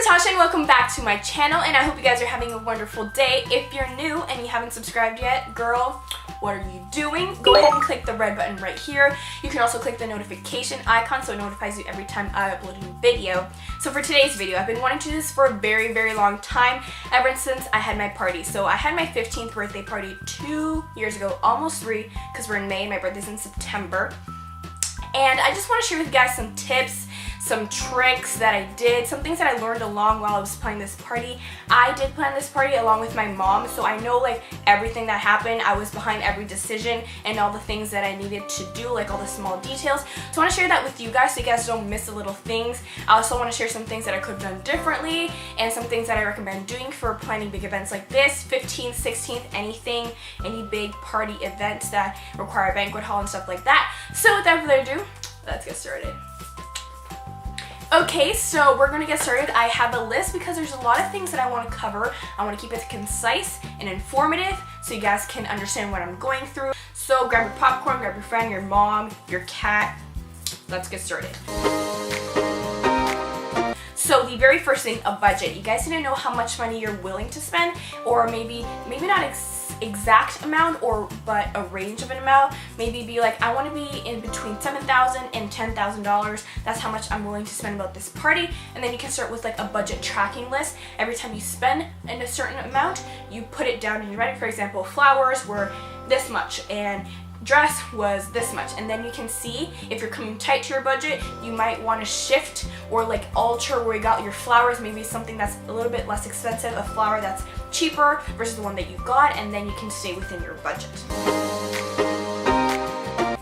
Natasha and welcome back to my channel, and I hope you guys are having a wonderful day. If you're new and you haven't subscribed yet, girl, what are you doing? Go ahead and click the red button right here. You can also click the notification icon so it notifies you every time I upload a new video. So for today's video, I've been wanting to do this for a very long time, ever since I had my party. So I had my 15th birthday party 2 years ago, almost 3, because we're in May, my birthday's in September. And I just want to share with you guys some tips, some tricks that I did, some things that I learned along while I was planning this party. I did plan this party along with my mom, so I know like everything that happened. I was behind every decision and all the things that I needed to do, like all the small details. So I want to share that with you guys so you guys don't miss the little things. I also want to share some things that I could have done differently and some things that I recommend doing for planning big events like this, 15th, 16th, anything, any big party events that require a banquet hall and stuff like that. So without further ado, let's get started. Okay, so we're gonna get started. I have a list because there's a lot of things that I want to cover. I want to keep it concise and informative so you guys can understand what I'm going through. So grab your popcorn, grab your friend, your mom, your cat. Let's get started. So the very first thing, a budget. You guys need to know how much money you're willing to spend, or maybe not exact amount, but a range of an amount. Maybe be like, I want to be in between $7,000 and $10,000. That's how much I'm willing to spend about this party. And then you can start with like a budget tracking list. Every time you spend in a certain amount, you put it down and you write it. For example, flowers were this much and dress was this much, and then you can see if you're coming tight to your budget, you might want to shift or like alter where you got your flowers, maybe something that's a little bit less expensive, a flower that's cheaper versus the one that you got, and then you can stay within your budget.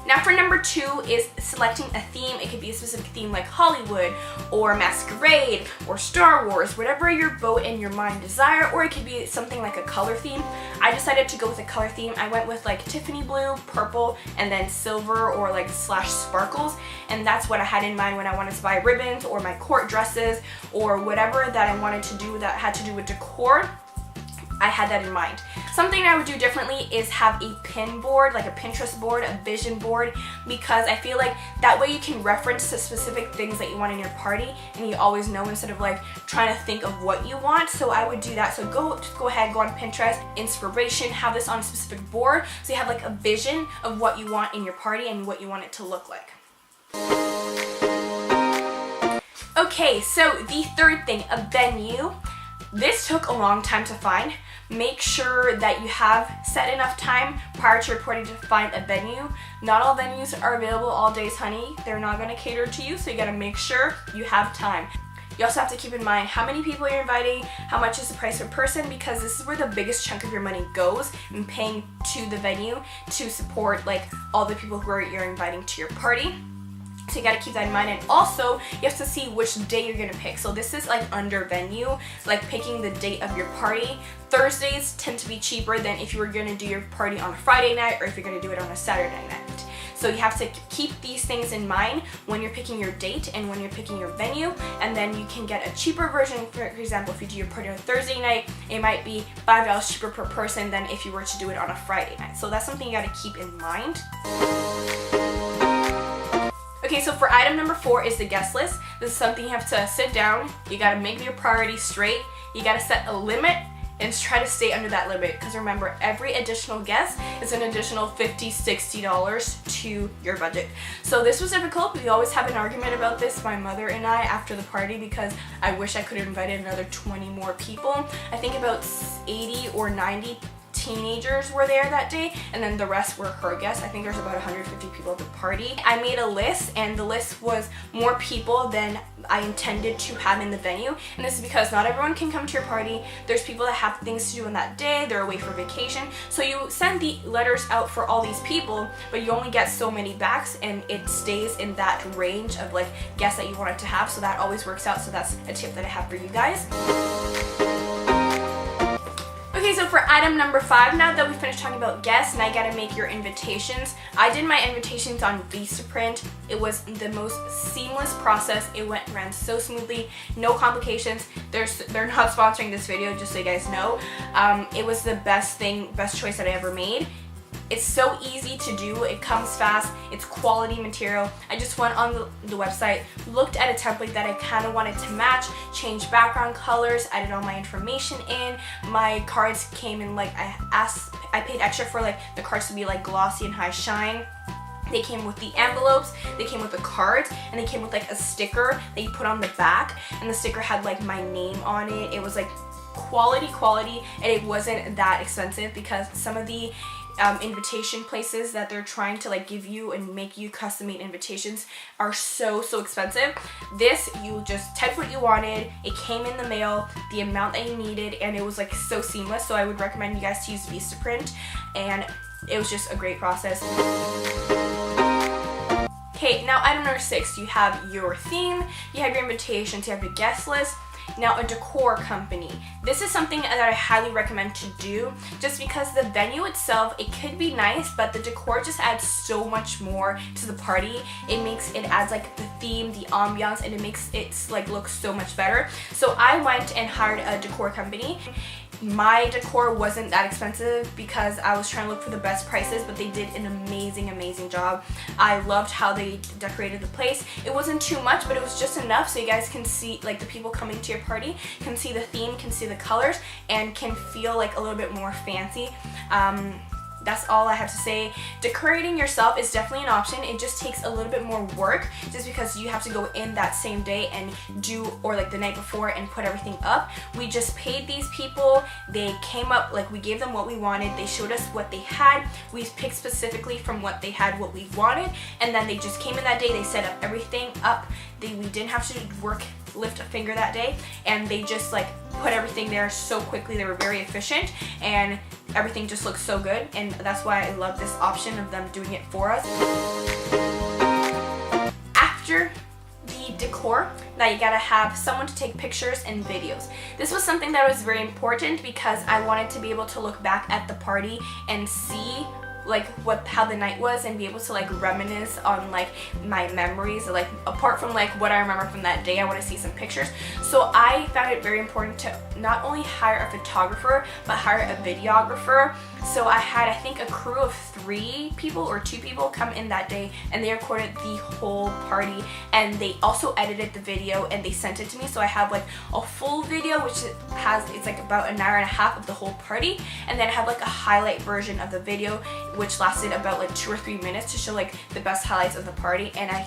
Now for number 2 is selecting a theme. It could be a specific theme like Hollywood or Masquerade or Star Wars, whatever your boat and your mind desire, or it could be something like a color theme. I decided to go with a color theme. I went with like Tiffany blue, purple, and then silver or like / sparkles, and that's what I had in mind when I wanted to buy ribbons or my court dresses or whatever that I wanted to do that had to do with decor. I had that in mind. Something I would do differently is have a pin board, like a Pinterest board, a vision board, because I feel like that way you can reference the specific things that you want in your party and you always know instead of like trying to think of what you want. So I would do that. So go ahead, go on Pinterest, inspiration, have this on a specific board so you have like a vision of what you want in your party and what you want it to look like. Okay, so the third thing, a venue. This took a long time to find. Make sure that you have set enough time prior to your party to find a venue. Not all venues are available all days, honey. They're not going to cater to you, so you got to make sure you have time. You also have to keep in mind how many people you're inviting, how much is the price per person, because this is where the biggest chunk of your money goes in paying to the venue to support like all the people who you're inviting to your party. So you got to keep that in mind, and also you have to see which day you're gonna pick. So this is like under venue, like picking the date of your party. Thursdays tend to be cheaper than if you were gonna do your party on a Friday night or if you're gonna do it on a Saturday night. So you have to keep these things in mind when you're picking your date and when you're picking your venue, and then you can get a cheaper version. For example, if you do your party on a Thursday night, it might be $5 cheaper per person than if you were to do it on a Friday night. So that's something you got to keep in mind. Okay, so for item number 4 is the guest list. This is something you have to sit down. You gotta make your priorities straight. You gotta set a limit and try to stay under that limit, because remember, every additional guest is an additional $50, $60 to your budget. So this was difficult. We always have an argument about this, my mother and I, after the party, because I wish I could have invited another 20 more people. I think about 80 or 90 teenagers were there that day, and then the rest were her guests. I think there's about 150 people at the party. I made a list, and the list was more people than I intended to have in the venue, and this is because not everyone can come to your party. There's people that have things to do on that day, they're away for vacation, so you send the letters out for all these people, but you only get so many backs, and it stays in that range of like guests that you wanted to have, so that always works out. So that's a tip that I have for you guys. Okay, so for item number 5, now that we finished talking about guests, now you gotta make your invitations. I did my invitations on Vistaprint. It was the most seamless process. It ran so smoothly, no complications. They're not sponsoring this video, just so you guys know. It was the best choice that I ever made. It's so easy to do, it comes fast, it's quality material. I just went on the website, looked at a template that I kind of wanted to match, changed background colors, added all my information in. My cards came in like, I paid extra for like the cards to be like glossy and high shine. They came with the envelopes, they came with the cards, and they came with like a sticker that you put on the back, and the sticker had like my name on it. It was like quality, and it wasn't that expensive, because some of the invitation places that they're trying to like give you and make you custom made invitations are so expensive. This, you just typed what you wanted, it came in the mail, the amount that you needed, and it was like so seamless. So I would recommend you guys to use Vistaprint, and it was just a great process. Okay, now item number 6, you have your theme, you have your invitations, you have your guest list. Now, a decor company. This is something that I highly recommend to do, just because the venue itself, it could be nice, but the decor just adds so much more to the party. It adds like the theme, the ambiance, and it makes it like look so much better. So I went and hired a decor company. My decor wasn't that expensive because I was trying to look for the best prices, but they did an amazing job. I loved how they decorated the place. It wasn't too much, but it was just enough so you guys can see, like the people coming to your party can see the theme, can see the colors, and can feel like a little bit more fancy. That's all I have to say. Decorating yourself is definitely an option. It just takes a little bit more work, just because you have to go in that same day and do, or like the night before, and put everything up. We just paid these people. They came up, like we gave them what we wanted. They showed us what they had. We picked specifically from what they had, what we wanted, and then they just came in that day. They set up everything up. We didn't have to lift a finger that day, and they just like put everything there so quickly. They were very efficient, and everything just looks so good, and that's why I love this option of them doing it for us. After the decor, now you gotta have someone to take pictures and videos. This was something that was very important because I wanted to be able to look back at the party and see like how the night was, and be able to like reminisce on like my memories. Like apart from like what I remember from that day, I want to see some pictures. So I found it very important to not only hire a photographer, but hire a videographer. So I had, I think, a crew of 3 people or 2 people come in that day, and they recorded the whole party, and they also edited the video and they sent it to me. So I have like a full video, which it's like about an hour and a half of the whole party, and then I have like a highlight version of the video, which lasted about like 2 or 3 minutes to show like the best highlights of the party. And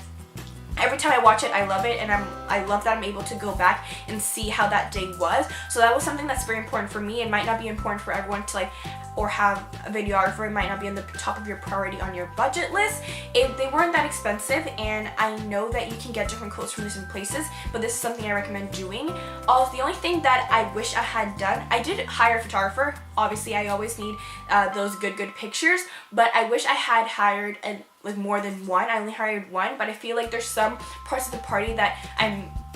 every time I watch it, I love it, and I love that I'm able to go back and see how that day was. So that was something that's very important for me. It might not be important for everyone to like, or have a videographer. It might not be on the top of your priority on your budget list. They weren't that expensive, and I know that you can get different clothes from different places, but this is something I recommend doing. The only thing that I wish I had done, I did hire a photographer. Obviously, I always need those good pictures, but I wish I had hired like more than one. I only hired one, but I feel like there's some parts of the party that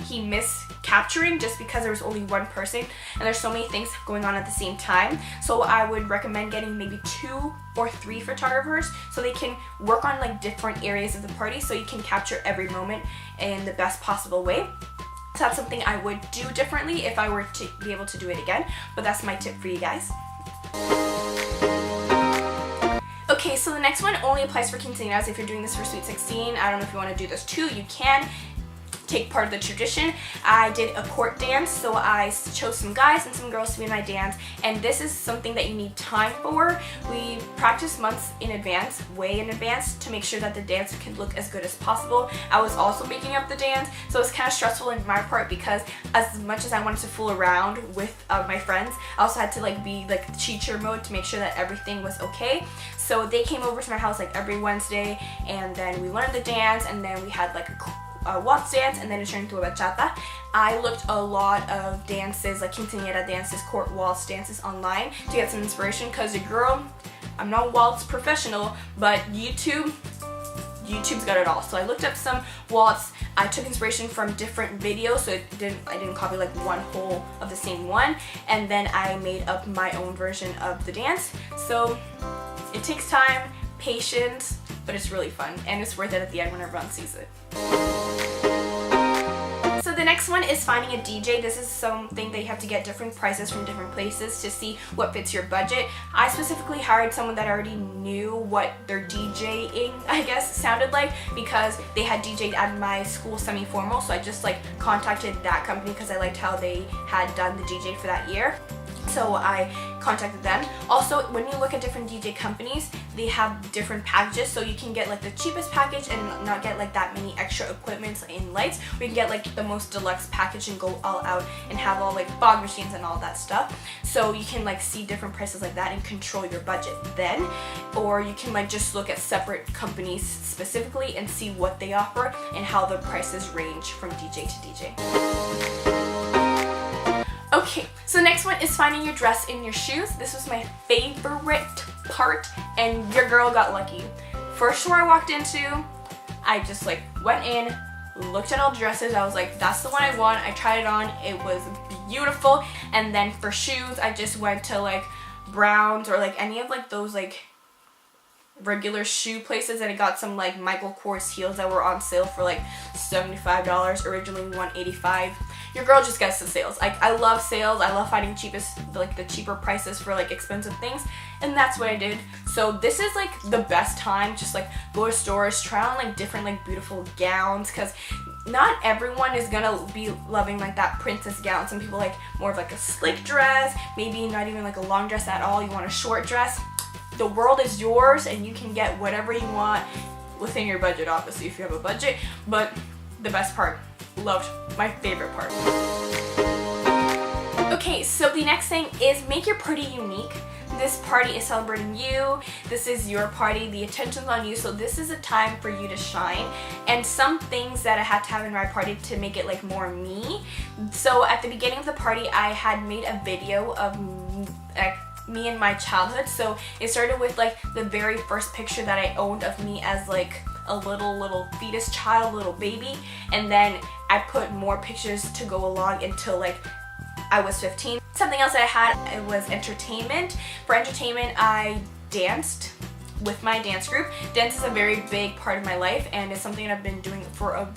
he missed capturing just because there was only one person, and there's so many things going on at the same time. So I would recommend getting maybe 2 or 3 photographers so they can work on like different areas of the party, so you can capture every moment in the best possible way. So that's something I would do differently if I were to be able to do it again, but that's my tip for you guys. Okay, so the next one only applies for quinceañeras. If you're doing this for Sweet 16, I don't know if you want to do this too, you can take part of the tradition. I did a court dance, so I chose some guys and some girls to be in my dance, and this is something that you need time for. We practice months in advance, way in advance, to make sure that the dance can look as good as possible. I was also making up the dance, so it's kind of stressful in my part, because as much as I wanted to fool around with my friends, I also had to like be like teacher mode to make sure that everything was okay. So they came over to my house like every Wednesday, and then we learned the dance, and then we had like a waltz dance, and then it turned into a bachata. I looked a lot of dances, like quinceañera dances, court waltz dances online to get some inspiration, because I'm not a waltz professional, but YouTube's got it all. So I looked up some waltz. I took inspiration from different videos, so I didn't copy like one whole of the same one, and then I made up my own version of the dance. So it takes time, patience, but it's really fun, and it's worth it at the end when everyone sees it. So the next one is finding a DJ. This is something that you have to get different prices from different places to see what fits your budget. I specifically hired someone that already knew what their DJing, I guess, sounded like, because they had DJed at my school semi-formal, so I just like contacted that company because I liked how they had done the DJ for that year. So I contacted them. Also, when you look at different DJ companies, they have different packages, so you can get like the cheapest package and not get like that many extra equipment and lights. We can get like the most deluxe package and go all out and have all like fog machines and all that stuff. So you can like see different prices like that and control your budget then. Or you can like just look at separate companies specifically and see what they offer and how the prices range from DJ to DJ. Okay, so next one is finding your dress and your shoes. This was my favorite part, and your girl got lucky. First store I walked into, I just like went in, looked at all the dresses. I was like, that's the one I want. I tried it on. It was beautiful. And then for shoes, I just went to like Browns or like any of like those like regular shoe places, and I got some like Michael Kors heels that were on sale for like $75, originally $185. Your girl just gets the sales. I love sales. I love finding the cheaper prices for like expensive things, and that's what I did. So this is like the best time, just like go to stores, try on like different like beautiful gowns, because not everyone is gonna be loving like that princess gown. Some people like more of like a slick dress, maybe not even like a long dress at all. You want a short dress. The world is yours, and you can get whatever you want within your budget, obviously, if you have a budget. But the best part, loved, my favorite part. Okay, so the next thing is make your party unique. This party is celebrating you. This is your party. The attention's on you, so this is a time for you to shine. And some things that I had to have in my party to make it like more me. So at the beginning of the party, I had made a video of me in my childhood. So it started with like the very first picture that I owned of me as like a little fetus child, little baby, and then I put more pictures to go along until like I was 15. Something else that I had, it was entertainment. For entertainment, I danced with my dance group. Dance is a very big part of my life, and it's something I've been doing for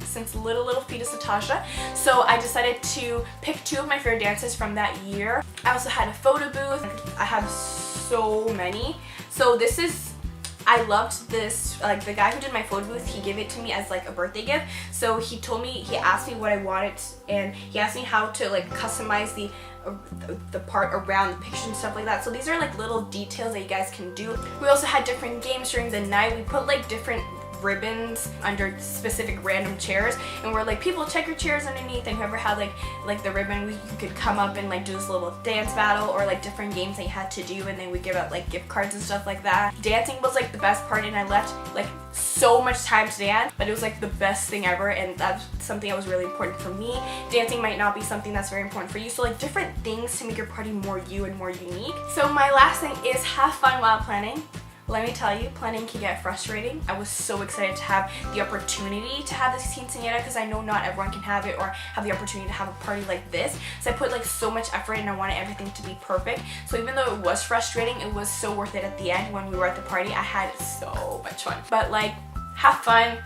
since little fetus Natasha. So I decided to pick two of my favorite dances from that year. I also had a photo booth. I have so many. So this is, I loved this, like the guy who did my photo booth, he gave it to me as like a birthday gift. So he asked me what I wanted, and he asked me how to like customize the part around the picture and stuff like that. So these are like little details that you guys can do. We also had different games during the night. We put like different ribbons under specific random chairs, and we're like, people check your chairs underneath, and whoever had like the ribbon, you could come up and like do this little dance battle or like different games that you had to do, and then we give out like gift cards and stuff like that. Dancing was like the best part, and I left like so much time to dance, but it was like the best thing ever, and that's something that was really important for me. Dancing might not be something that's very important for you, so like different things to make your party more you and more unique. So my last thing is have fun while planning. Let me tell you, planning can get frustrating. I was so excited to have the opportunity to have this quinceañera, because I know not everyone can have it or have the opportunity to have a party like this. So I put like so much effort, and I wanted everything to be perfect. So even though it was frustrating, it was so worth it at the end. When we were at the party, I had so much fun. But like, have fun.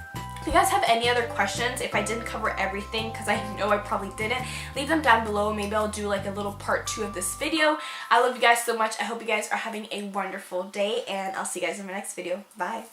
If you guys have any other questions, if I didn't cover everything, because I know I probably didn't, leave them down below. Maybe I'll do like a little part 2 of this video. I love you guys so much. I hope you guys are having a wonderful day, and I'll see you guys in my next video. Bye.